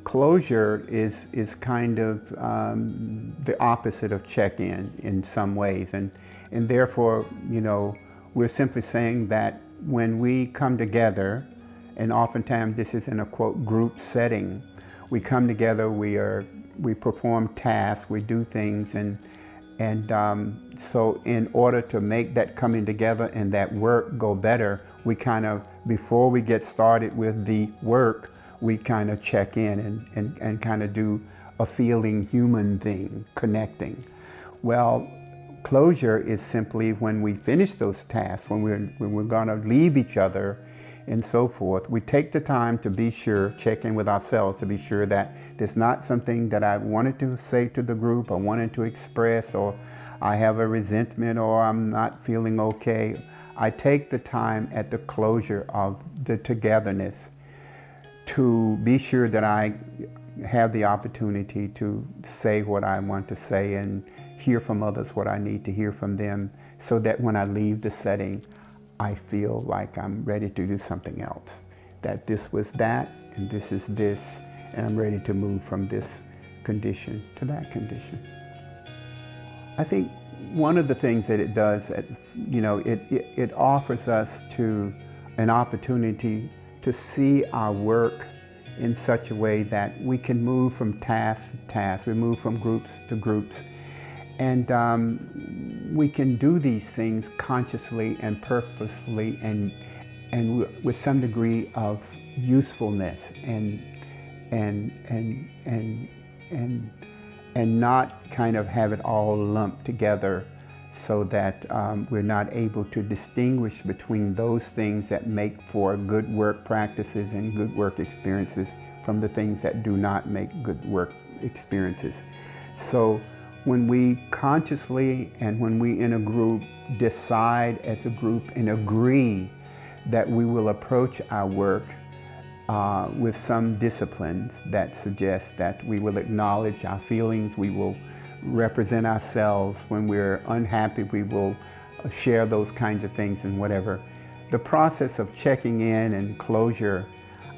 Closure is kind of the opposite of check-in in some ways, and therefore, you know, we're simply saying that when we come together, and oftentimes this is in a quote group setting, we come together, we perform tasks, we do things, and so in order to make that coming together and that work go better, we kind of, before we get started with the work, we kind of check in and kind of do a feeling human thing, connecting. Well, closure is simply when we finish those tasks, when we're going to leave each other and so forth, we take the time to be sure, check in with ourselves to be sure that there's not something that I wanted to say to the group, or wanted to express, or I have a resentment, or I'm not feeling okay. I take the time at the closure of the togetherness to be sure that I have the opportunity to say what I want to say and hear from others what I need to hear from them, so that when I leave the setting, I feel like I'm ready to do something else. That this was that, and this is this, and I'm ready to move from this condition to that condition. I think one of the things that it does, you know, it offers us to an opportunity to see our work in such a way that we can move from task to task, we move from groups to groups, and we can do these things consciously and purposely and with some degree of usefulness and not kind of have it all lumped together, so that we're not able to distinguish between those things that make for good work practices and good work experiences from the things that do not make good work experiences. So when we consciously and when we in a group decide as a group and agree that we will approach our work with some disciplines that suggest that we will acknowledge our feelings, we will represent ourselves. When we're unhappy, we will share those kinds of things and whatever. The process of checking in and closure,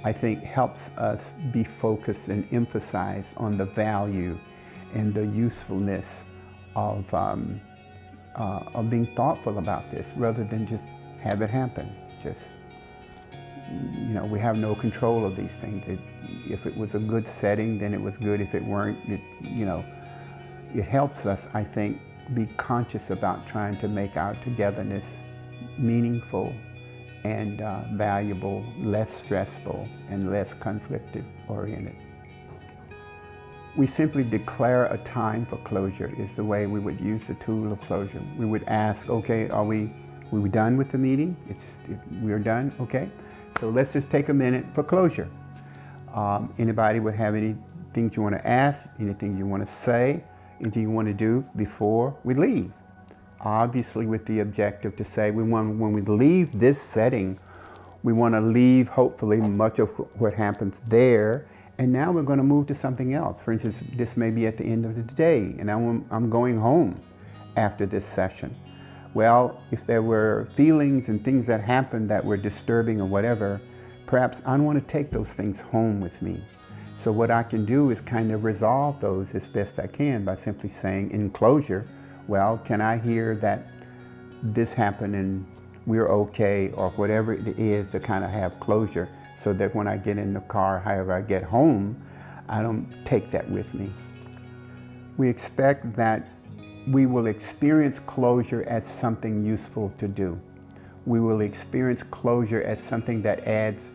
I think, helps us be focused and emphasize on the value and the usefulness of being thoughtful about this, rather than just have it happen. Just, you know, we have no control of these things. If it was a good setting, then it was good. If it weren't, you know, it helps us, I think, be conscious about trying to make our togetherness meaningful and valuable, less stressful, and less conflict-oriented. We simply declare a time for closure is the way we would use the tool of closure. We would ask, okay, are we done with the meeting? We're done, okay? So let's just take a minute for closure. Anybody would have any things you want to ask, anything you want to say, anything you want to do before we leave? Obviously with the objective to say when we leave this setting, we want to leave hopefully much of what happens there, and now we're going to move to something else. For instance, this may be at the end of the day, and I'm going home after this session. Well, if there were feelings and things that happened that were disturbing or whatever, perhaps I don't want to take those things home with me. So what I can do is kind of resolve those as best I can by simply saying in closure, well, can I hear that this happened and we're okay, or whatever it is, to kind of have closure, so that when I get in the car, however I get home, I don't take that with me. We expect that we will experience closure as something useful to do. We will experience closure as something that adds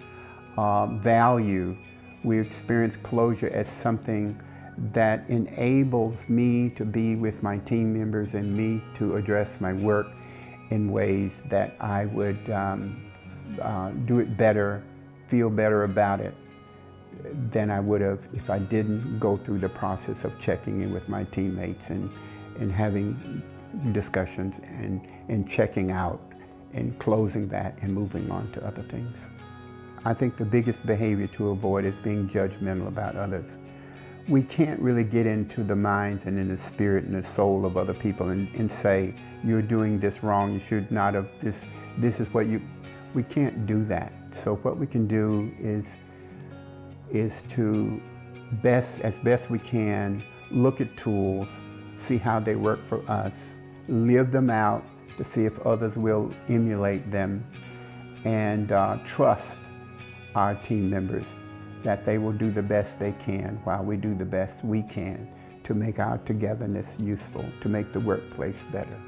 value. We experience closure as something that enables me to be with my team members and me to address my work in ways that I would do it better, feel better about it than I would have if I didn't go through the process of checking in with my teammates and having discussions and checking out and closing that and moving on to other things. I think the biggest behavior to avoid is being judgmental about others. We can't really get into the minds and in the spirit and the soul of other people and say, you're doing this wrong, you should not have, this is what you, we can't do that. So what we can do is to as best we can, look at tools, see how they work for us, live them out to see if others will emulate them, and trust our team members that they will do the best they can while we do the best we can to make our togetherness useful, to make the workplace better.